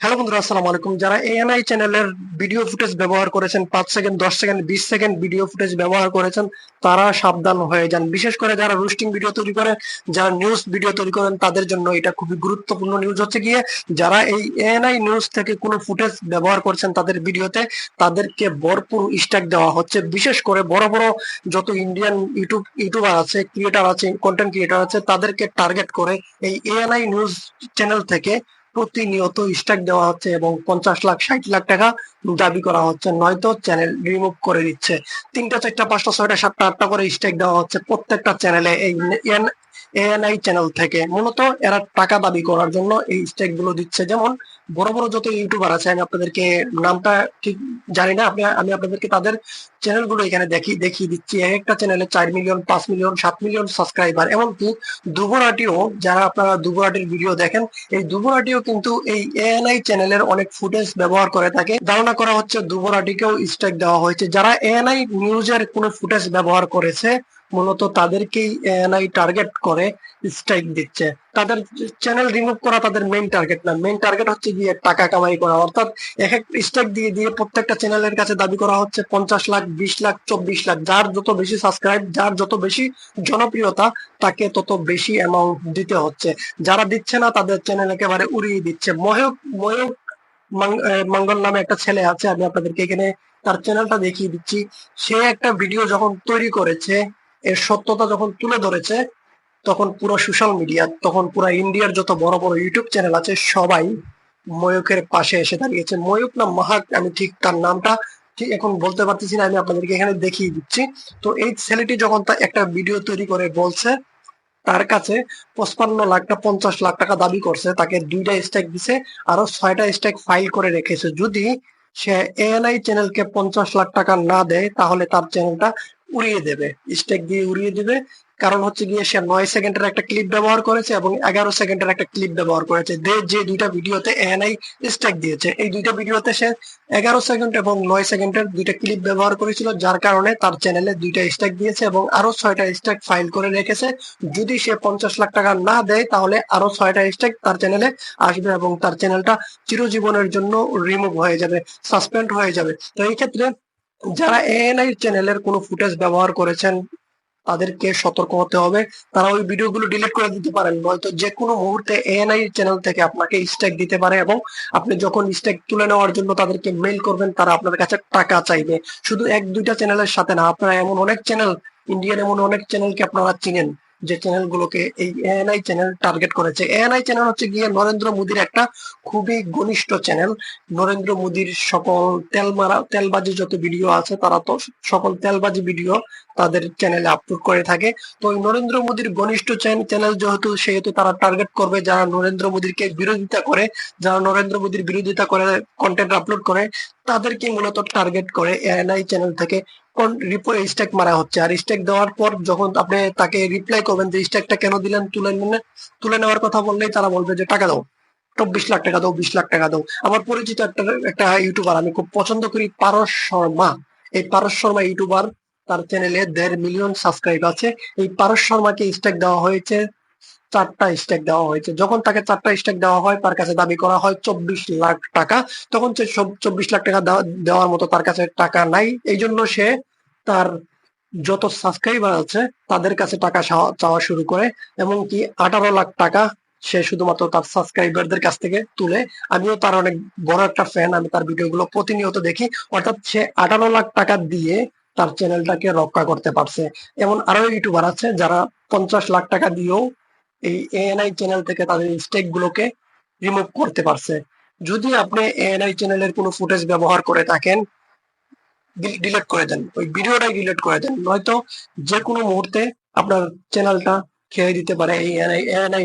Hello বন্ধুরা, আসসালামু আলাইকুম। যারা এএনআই চ্যানেলের ভিডিও ফুটেজ ব্যবহার করেছেন, 5 second, 10 second, 20 second video footage ব্যবহার করেছেন, তারা সাবধান হয়ে যান। বিশেষ করে যারা রোস্টিং ভিডিও তৈরি করে, যারা নিউজ ভিডিও তৈরি করেন, তাদের জন্য এটা খুবই গুরুত্বপূর্ণ নিউজ হচ্ছে গিয়ে, যারা এই এএনআই নিউজ থেকে কোনো ফুটেজ ব্যবহার করছেন তাদের ভিডিওতে, তাদেরকে ভরপুর স্ট্রাইক দেওয়া হচ্ছে। বিশেষ করে বড় বড় যত ইন্ডিয়ান ইউটিউবার আছে, ক্রিয়েটার আছে, কন্টেন্ট ক্রিয়েটার আছে, তাদেরকে টার্গেট করে এই এএনআই নিউজ চ্যানেল থেকে প্রতিনিয়ত স্ট্রাইক দেওয়া হচ্ছে এবং 50 লাখ 60 লাখ টাকা দাবি করা হচ্ছে, নয়তো চ্যানেল রিমুভ করে দিচ্ছে। 3টা 4টা 5টা 6টা 7টা 8টা করে স্ট্রাইক দেওয়া হচ্ছে প্রত্যেকটা চ্যানেলে। এই এএনআই চ্যানেল থেকে মূলত এরা টাকা দাবি করার জন্য এই স্ট্রাইক গুলো দিচ্ছে। যেমন বড় বড় যত ইউটিউবার আছে, আমি আপনাদেরকে নামটা ঠিক জানি না, আমি আপনাদেরকে তাদের চ্যানেল গুলো এখানে দেখিয়ে দিচ্ছি। এক একটা চ্যানেলে 4 মিলিয়ন, 5 মিলিয়ন, 7 মিলিয়ন সাবস্ক্রাইবার। এমনকি দুবরাটিও, যারা আপনারা দুবরাটির ভিডিও দেখেন, এই দুবরাটিও কিন্তু এই এএনআই চ্যানেলের অনেক ফুটেজ ব্যবহার করে থাকে। ধারণা করা হচ্ছে দুবরাটিকেও স্ট্রাইক দেওয়া হয়েছে। যারা এএনআই নিউজের কোনো ফুটেজ ব্যবহার করেছে, মূলত তাদেরকেই এএনআই টার্গেট করে স্ট্রাইক দিচ্ছে। তাদের চ্যানেল রিমুভ করা তাদের মেইন টার্গেট না, মেইন টার্গেট হচ্ছে গিয়ে টাকা কামাই করা। অর্থাৎ এক এক স্ট্রাইক দিয়ে দিয়ে প্রত্যেকটা চ্যানেলের কাছে দাবি করা হচ্ছে 50 লাখ, 20 লাখ, 24 লাখ। যার যত বেশি সাবস্ক্রাইব, যার যত বেশি জনপ্রিয়তা, তাকে তত বেশি অ্যামাউন্ট দিতে হচ্ছে। যারা দিচ্ছে না তাদের চ্যানেল একেবারে উড়িয়ে দিচ্ছে। ময়ূক ময়ূক মঙ্গল নামে একটা ছেলে আছে, আমি আপনাদেরকে এখানে তার চ্যানেলটা দেখিয়ে দিচ্ছি। সে একটা ভিডিও যখন তৈরি করেছে, এর সত্যতা যখন তুলে ধরেছে, তখন পুরো সোশ্যাল মিডিয়া, তখন পুরো ইন্ডিয়ার যত বড় বড় ইউটিউব চ্যানেল আছে, সবাই ময়ূকের পাশে এসে দাঁড়িয়েছে। ময়ূক না মাহাক, আমি ঠিক তার নামটা ঠিক এখন বলতে পারতেছি না, আমি আপনাদেরকে এখানে দেখিয়ে দিচ্ছি। তো এই ছেলেটি যখন একটা ভিডিও তৈরি করে বলছে তার কাছে 55 লাখ 50 লাখ টাকা দাবি করছে, তাকে 2টা স্ট্রাইক দিছে, আরো 6টা স্ট্রাইক ফাইল করে রেখেছে। যদি সে এএনআই চ্যানেলকে 50 লাখ টাকা না দেয়, তাহলে তার চ্যানেলটা উড়িয়ে দেবে, স্ট্রাইক দিয়ে উড়িয়ে দেবে। কারণ হচ্ছে গিয়ে সে 9 সেকেন্ডের একটা ক্লিপ ব্যবহার করেছে এবং 11 সেকেন্ডের একটা ক্লিপ ব্যবহার করেছে। যে দুইটা ভিডিওতে এএনআই স্ট্রাইক দিয়েছে, এই দুইটা ভিডিওতে সে 11 সেকেন্ড এবং 9 সেকেন্ডের দুইটা ক্লিপ ব্যবহার করেছিল, যার কারণে তার চ্যানেলে 2টা স্ট্রাইক দিয়েছে এবং আরো 6টা স্ট্রাইক ফাইল করে রেখেছে। যদি সে 50 লাখ টাকা না দেয়, তাহলে আরো 6টা স্ট্রাইক তার চ্যানেলে আসবে এবং তার চ্যানেলটা চিরজীবনের জন্য রিমুভ হয়ে যাবে, সাসপেন্ড হয়ে যাবে। তো এই ক্ষেত্রে যারা এএনআই চ্যানেলের কোনো ফুটেজ ব্যবহার করেছেন, তাদেরকে সতর্ক হতে হবে। তারা ওই ভিডিওগুলো ডিলিট করে দিতে পারেন, নয়তো যে কোনো মুহূর্তে এএনআই চ্যানেল থেকে আপনাকে স্ট্রাইক দিতে পারে এবং আপনি যখন স্ট্রাইক তুলে নেওয়ার জন্য তাদেরকে মেইল করবেন, তারা আপনার কাছে টাকা চাইবে। শুধু 1-2টা চ্যানেলের সাথে না, আপনারা এমন অনেক চ্যানেল, ইন্ডিয়ান এমন অনেক চ্যানেলকে আপনারা চিনেন যে চ্যানেলগুলোকে এই এএনআই চ্যানেল টার্গেট করেছে। এএনআই চ্যানেল হচ্ছে গিয়ে নরেন্দ্র মোদীর একটা খুবই ঘনিষ্ঠ চ্যানেল। নরেন্দ্র মোদীর সকল তেলবাজি যত ভিডিও আছে, তারা তো সকল তেলবাজি ভিডিও তাদের চ্যানেলে আপলোড করে থাকে। তো ওই নরেন্দ্র মোদীর ঘনিষ্ঠ চ্যানেল যেহেতু, সেহেতু তারা টার্গেট করবে যারা নরেন্দ্র মোদীকে বিরোধিতা করে, যারা নরেন্দ্র মোদীর বিরোধিতা করে কন্টেন্ট আপলোড করে, তাদেরকে মূলত টার্গেট করে এএনআই চ্যানেল থেকে স্ট্রাইক মারা হচ্ছে। আর স্ট্রাইক দেওয়ার পর যখন আপনি তাকে রিপ্লাই করবেন যে স্ট্রাইকটা কেন দিলেন, তুলে নেওয়ার কথা বললেই তারা বলবে যে টাকা দাও, 24 লাখ টাকা দাও, 20 লাখ টাকা দাও। আমার পরিচিত একটা ইউটিউবার আমি খুব পছন্দ করি, পারস শর্মা। এই পারস শর্মা ইউটিউবার, তার চ্যানেলে 1.5 মিলিয়ন সাবস্ক্রাইব আছে। এই পারস শর্মাকে স্ট্রাইক দেওয়া হয়েছে, 4টা স্ট্রাইক দেওয়া হয়েছে। যখন তাকে 4টা স্ট্রাইক দেওয়া হয়, তার কাছে দাবি করা হয় 24 লাখ টাকা। তখন সে 24 লাখ টাকা দেওয়ার মতো তার কাছে টাকা নাই। এই জন্য সে তার যত সাবস্ক্রাইবার আছে তাদের কাছে টাকা চাওয়া শুরু করে। এমনকি 18 লাখ টাকা সে শুধুমাত্র তার সাবস্ক্রাইবারদের কাছ থেকে তুলে। আমিও তার অনেক বড় একটা ফ্যান, আমি তার ভিডিওগুলো প্রতিনিয়ত দেখি। অর্থাৎ সে 18 লাখ টাকা দিয়ে তার চ্যানেলটাকে রক্ষা করতে পারছে। এমন আরো ইউটিউবার আছে যারা 50 লাখ টাকা দিয়েও এই এএনআই চ্যানেল থেকে তাদের স্টেক গুলোকে রিমুভ করতে পারছে। যদি আপনি এএনআই চ্যানেলের কোনো ফুটেজ ব্যবহার করে থাকেন, ডিলিট করে দেন, ওই ভিডিওটাই ডিলিট করে দেন, নয়তো যে কোনো মুহূর্তে আপনার চ্যানেলটা খেয়ে দিতে পারে এই এএনআই